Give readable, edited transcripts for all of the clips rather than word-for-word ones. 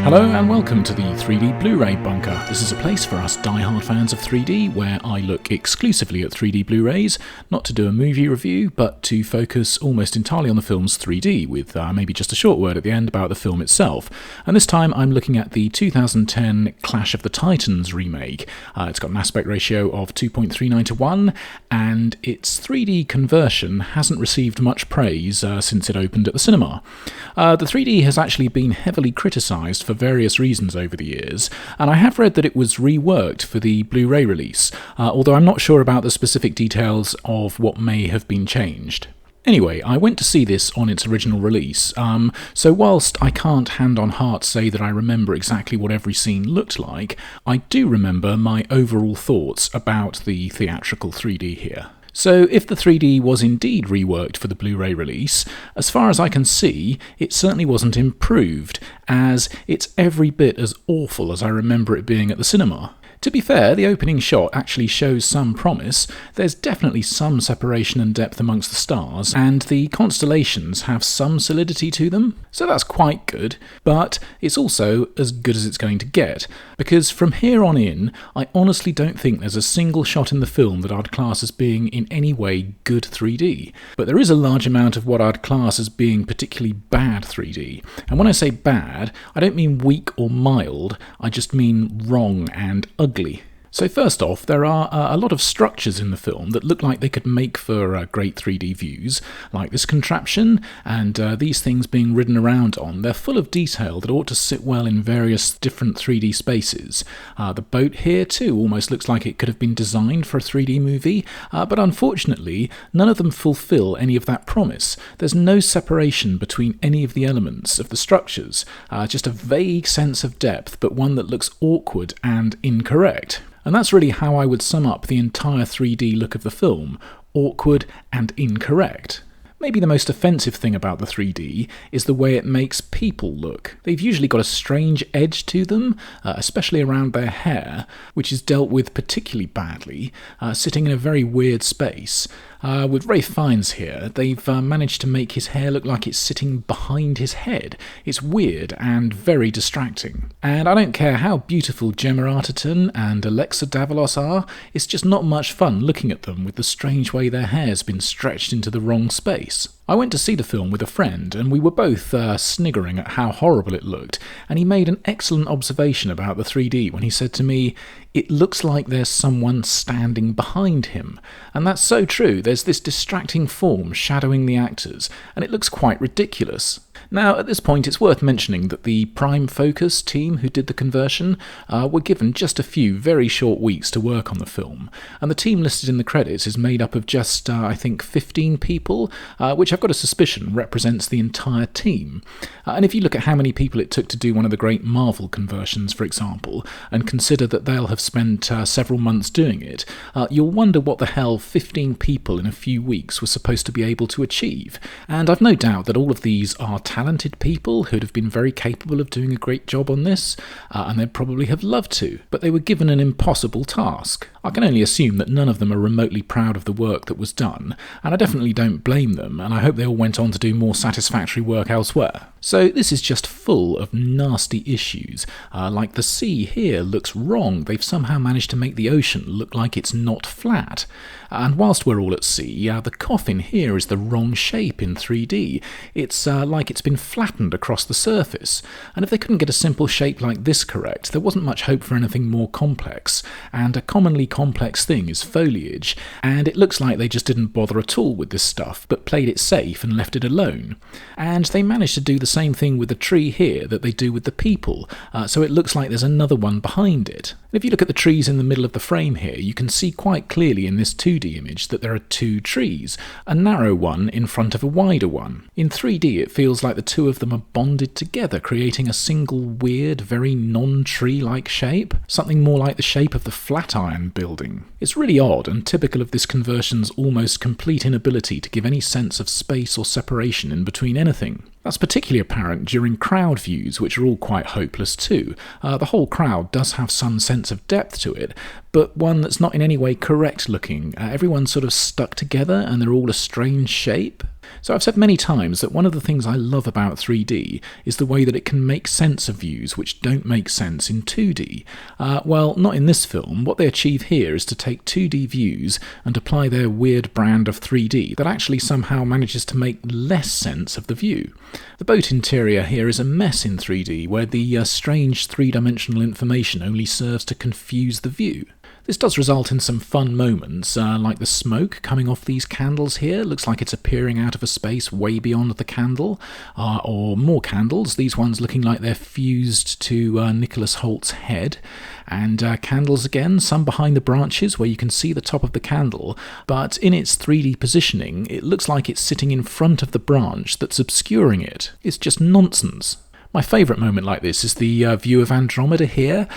Hello and welcome to the 3D Blu-ray Bunker. This is a place for us die-hard fans of 3D where I look exclusively at 3D Blu-rays, not to do a movie review, but to focus almost entirely on the film's 3D, with maybe just a short word at the end about the film itself. And this time I'm looking at the 2010 Clash of the Titans remake. It's got an aspect ratio of 2.39 to 1, and its 3D conversion hasn't received much praise since it opened at the cinema. The 3D has actually been heavily criticised for various reasons over the years, and I have read that it was reworked for the Blu-ray release, although I'm not sure about the specific details of what may have been changed. Anyway, I went to see this on its original release, so whilst I can't hand on heart say that I remember exactly what every scene looked like, I do remember my overall thoughts about the theatrical 3D here. So if the 3D was indeed reworked for the Blu-ray release, as far as I can see, it certainly wasn't improved, as it's every bit as awful as I remember it being at the cinema. To be fair, the opening shot actually shows some promise. There's definitely some separation and depth amongst the stars, and the constellations have some solidity to them, so that's quite good, but it's also as good as it's going to get, because from here on in, I honestly don't think there's a single shot in the film that I'd class as being in any way good 3D, but there is a large amount of what I'd class as being particularly bad 3D, and when I say bad, I don't mean weak or mild, I just mean wrong and ugly. So first off, there are a lot of structures in the film that look like they could make for great 3D views, like this contraption and these things being ridden around on. They're full of detail that ought to sit well in various different 3D spaces. The boat here too almost looks like it could have been designed for a 3D movie, but unfortunately none of them fulfill any of that promise. There's no separation between any of the elements of the structures, just a vague sense of depth, but one that looks awkward and incorrect. And that's really how I would sum up the entire 3D look of the film: awkward and incorrect. Maybe the most offensive thing about the 3D is the way it makes people look. They've usually got a strange edge to them, especially around their hair, which is dealt with particularly badly, sitting in a very weird space. With Ralph Fiennes here, they've managed to make his hair look like it's sitting behind his head. It's weird and very distracting. And I don't care how beautiful Gemma Arterton and Alexa Davalos are, it's just not much fun looking at them with the strange way their hair's been stretched into the wrong space. I went to see the film with a friend, and we were both sniggering at how horrible it looked, and he made an excellent observation about the 3D when he said to me, "It looks like there's someone standing behind him." And that's so true. There's this distracting form shadowing the actors, and it looks quite ridiculous. Now, at this point, it's worth mentioning that the Prime Focus team who did the conversion were given just a few very short weeks to work on the film, and the team listed in the credits is made up of just, I think, 15 people, which I've got a suspicion represents the entire team. And if you look at how many people it took to do one of the great Marvel conversions, for example, and consider that they'll have spent several months doing it, you'll wonder what the hell 15 people in a few weeks were supposed to be able to achieve. And I've no doubt that all of these are talented people who'd have been very capable of doing a great job on this, and they'd probably have loved to, but they were given an impossible task. I can only assume that none of them are remotely proud of the work that was done, and I definitely don't blame them, and I hope they all went on to do more satisfactory work elsewhere. So this is just full of nasty issues, like the sea here looks wrong. They've somehow managed to make the ocean look like it's not flat. And whilst we're all at sea, the coffin here is the wrong shape in 3D. It's like it's been flattened across the surface. And if they couldn't get a simple shape like this correct, there wasn't much hope for anything more complex. And a commonly complex thing is foliage, and it looks like they just didn't bother at all with this stuff, but played it safe and left it alone. And they managed to do the same thing with the tree here that they do with the people, so it looks like there's another one behind it. And if you look at the trees in the middle of the frame here, you can see quite clearly in this 2D image that there are two trees, a narrow one in front of a wider one. In 3D it feels like the two of them are bonded together, creating a single weird, very non-tree-like shape, something more like the shape of the Flatiron Building. It's really odd and typical of this conversion's almost complete inability to give any sense of space or separation in between anything. That's particularly apparent during crowd views, which are all quite hopeless too. The whole crowd does have some sense of depth to it, but one that's not in any way correct looking. Everyone's sort of stuck together and they're all a strange shape. So I've said many times that one of the things I love about 3D is the way that it can make sense of views which don't make sense in 2D. Well, not in this film. What they achieve here is to take 2D views and apply their weird brand of 3D that actually somehow manages to make less sense of the view. The boat interior here is a mess in 3D, where the strange three-dimensional information only serves to confuse the view. This does result in some fun moments, like the smoke coming off these candles here. Looks like it's appearing out of a space way beyond the candle, or more candles, these ones looking like they're fused to Nicholas Holt's head. And candles again, some behind the branches where you can see the top of the candle, but in its 3D positioning, it looks like it's sitting in front of the branch that's obscuring it. It's just nonsense. My favourite moment like this is the view of Andromeda here.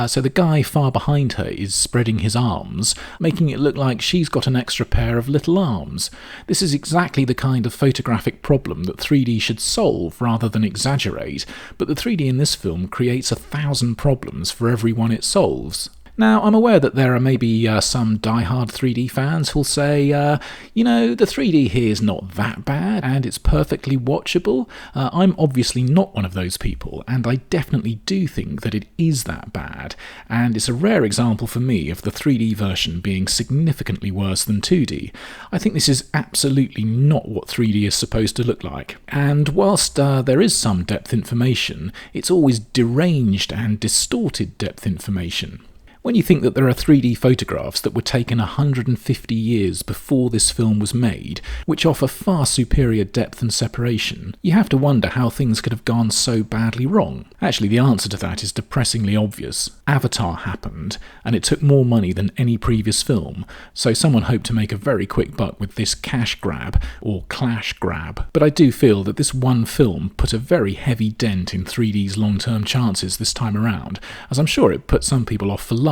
So the guy far behind her is spreading his arms, making it look like she's got an extra pair of little arms. This is exactly the kind of photographic problem that 3D should solve rather than exaggerate, but the 3D in this film creates 1,000 problems for every one it solves. Now, I'm aware that there are maybe some die-hard 3D fans who'll say, the 3D here is not that bad, and it's perfectly watchable. I'm obviously not one of those people, and I definitely do think that it is that bad, and it's a rare example for me of the 3D version being significantly worse than 2D. I think this is absolutely not what 3D is supposed to look like, and whilst there is some depth information, it's always deranged and distorted depth information. When you think that there are 3D photographs that were taken 150 years before this film was made, which offer far superior depth and separation, you have to wonder how things could have gone so badly wrong. Actually, the answer to that is depressingly obvious. Avatar happened, and it took more money than any previous film, so someone hoped to make a very quick buck with this cash grab, or clash grab. But I do feel that this one film put a very heavy dent in 3D's long-term chances this time around, as I'm sure it put some people off for life.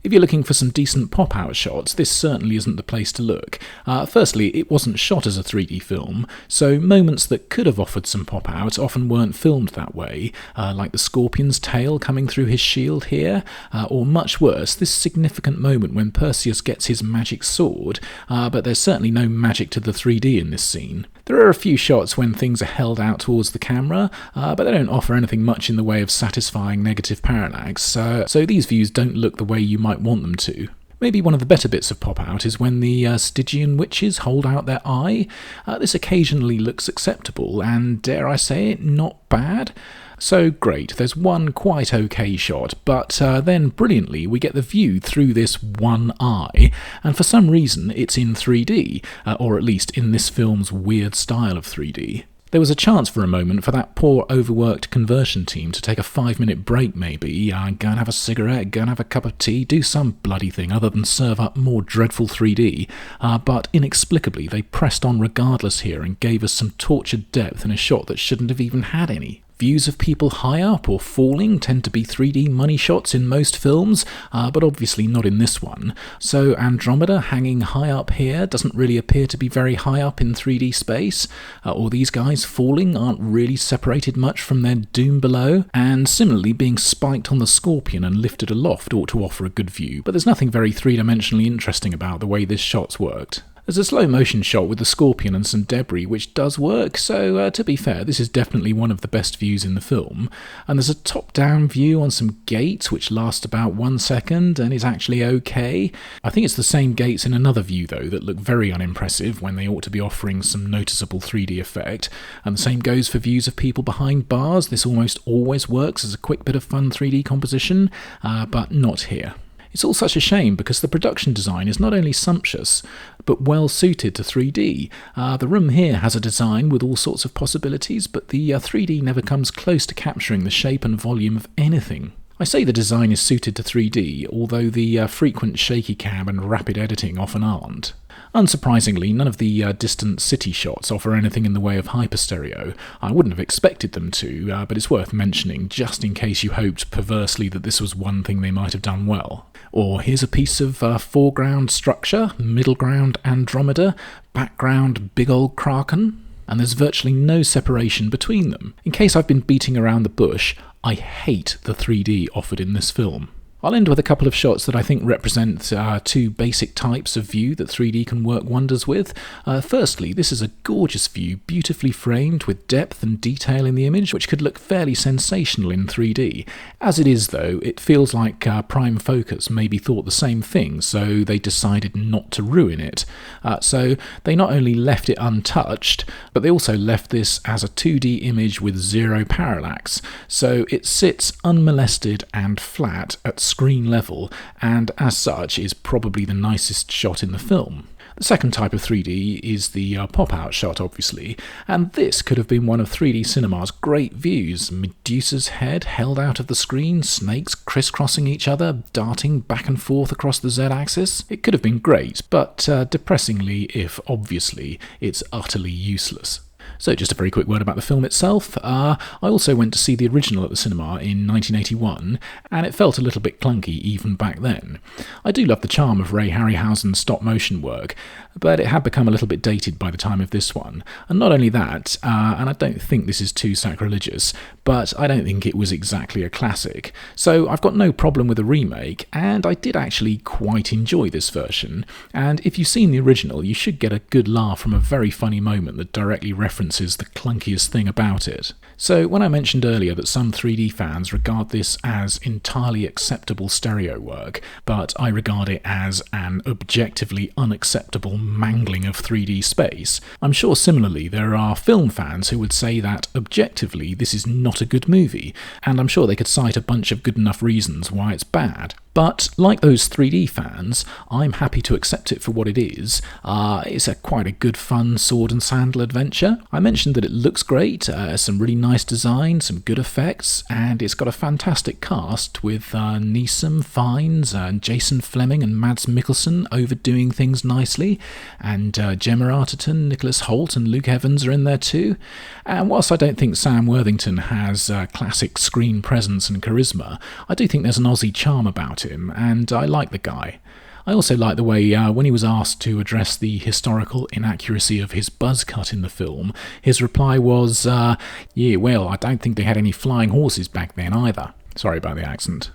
If you're looking for some decent pop-out shots, this certainly isn't the place to look. Firstly, it wasn't shot as a 3D film, so moments that could have offered some pop-out often weren't filmed that way, like the scorpion's tail coming through his shield here, or much worse, this significant moment when Perseus gets his magic sword, but there's certainly no magic to the 3D in this scene. There are a few shots when things are held out towards the camera, but they don't offer anything much in the way of satisfying negative parallax, so these views don't look the way you might want them to. Maybe one of the better bits of pop-out is when the Stygian witches hold out their eye. This occasionally looks acceptable, and dare I say it, not bad. So great, there's one quite okay shot, but then brilliantly we get the view through this one eye, and for some reason it's in 3D, or at least in this film's weird style of 3D. There was a chance for a moment for that poor overworked conversion team to take a 5-minute break maybe, go and have a cigarette, go and have a cup of tea, do some bloody thing other than serve up more dreadful 3D, but inexplicably they pressed on regardless here and gave us some tortured depth in a shot that shouldn't have even had any. Views of people high up or falling tend to be 3D money shots in most films, but obviously not in this one. So Andromeda hanging high up here doesn't really appear to be very high up in 3D space, or these guys falling aren't really separated much from their doom below, and similarly being spiked on the scorpion and lifted aloft ought to offer a good view, but there's nothing very three-dimensionally interesting about the way this shot's worked. There's a slow motion shot with the scorpion and some debris which does work, so to be fair, this is definitely one of the best views in the film. And there's a top-down view on some gates which last about 1 second and is actually okay. I think it's the same gates in another view though that look very unimpressive when they ought to be offering some noticeable 3D effect. And the same goes for views of people behind bars. This almost always works as a quick bit of fun 3D composition, but not here. It's all such a shame because the production design is not only sumptuous, but well suited to 3D. The room here has a design with all sorts of possibilities, but the 3D never comes close to capturing the shape and volume of anything. I say the design is suited to 3D, although the frequent shaky cam and rapid editing often aren't. Unsurprisingly, none of the distant city shots offer anything in the way of hyperstereo. I wouldn't have expected them to, but it's worth mentioning, just in case you hoped perversely that this was one thing they might have done well. Or here's a piece of foreground structure, middle ground Andromeda, background big old Kraken, and there's virtually no separation between them. In case I've been beating around the bush, I hate the 3D offered in this film. I'll end with a couple of shots that I think represent two basic types of view that 3D can work wonders with. Firstly, this is a gorgeous view, beautifully framed with depth and detail in the image, which could look fairly sensational in 3D. As it is though, it feels like Prime Focus maybe thought the same thing, so they decided not to ruin it. So they not only left it untouched, but they also left this as a 2D image with zero parallax, so it sits unmolested and flat at screen level, and as such is probably the nicest shot in the film. The second type of 3D is the pop-out shot, obviously, and this could have been one of 3D cinema's great views. Medusa's head held out of the screen, snakes crisscrossing each other, darting back and forth across the Z-axis. It could have been great, but depressingly, if obviously, it's utterly useless. So just a very quick word about the film itself. I also went to see the original at the cinema in 1981, and it felt a little bit clunky even back then. I do love the charm of Ray Harryhausen's stop-motion work, but it had become a little bit dated by the time of this one. And not only that, and I don't think this is too sacrilegious, but I don't think it was exactly a classic. So I've got no problem with a remake, and I did actually quite enjoy this version. And if you've seen the original, you should get a good laugh from a very funny moment that directly references the clunkiest thing about it. So when I mentioned earlier that some 3D fans regard this as entirely acceptable stereo work, but I regard it as an objectively unacceptable mangling of 3D space, I'm sure similarly there are film fans who would say that objectively this is not a good movie, and I'm sure they could cite a bunch of good enough reasons why it's bad. But like those 3D fans, I'm happy to accept it for what it is. It's quite a good fun sword and sandal adventure. I mentioned that it looks great, some really nice design, some good effects, and it's got a fantastic cast with Neeson, Fiennes, Jason Fleming and Mads Mikkelsen overdoing things nicely, and Gemma Arterton, Nicholas Hoult and Luke Evans are in there too. And whilst I don't think Sam Worthington has classic screen presence and charisma, I do think there's an Aussie charm about him, and I like the guy. I also like the way when he was asked to address the historical inaccuracy of his buzz cut in the film, his reply was, yeah, well, I don't think they had any flying horses back then either. Sorry about the accent.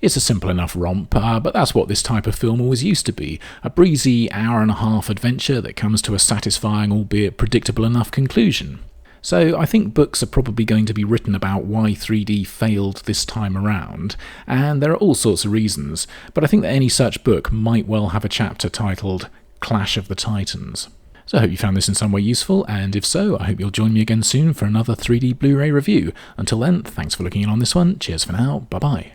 It's a simple enough romp, but that's what this type of film always used to be, a breezy hour-and-a-half adventure that comes to a satisfying, albeit predictable enough conclusion. So I think books are probably going to be written about why 3D failed this time around, and there are all sorts of reasons, but I think that any such book might well have a chapter titled Clash of the Titans. So I hope you found this in some way useful, and if so, I hope you'll join me again soon for another 3D Blu-ray review. Until then, thanks for looking in on this one, cheers for now, bye bye.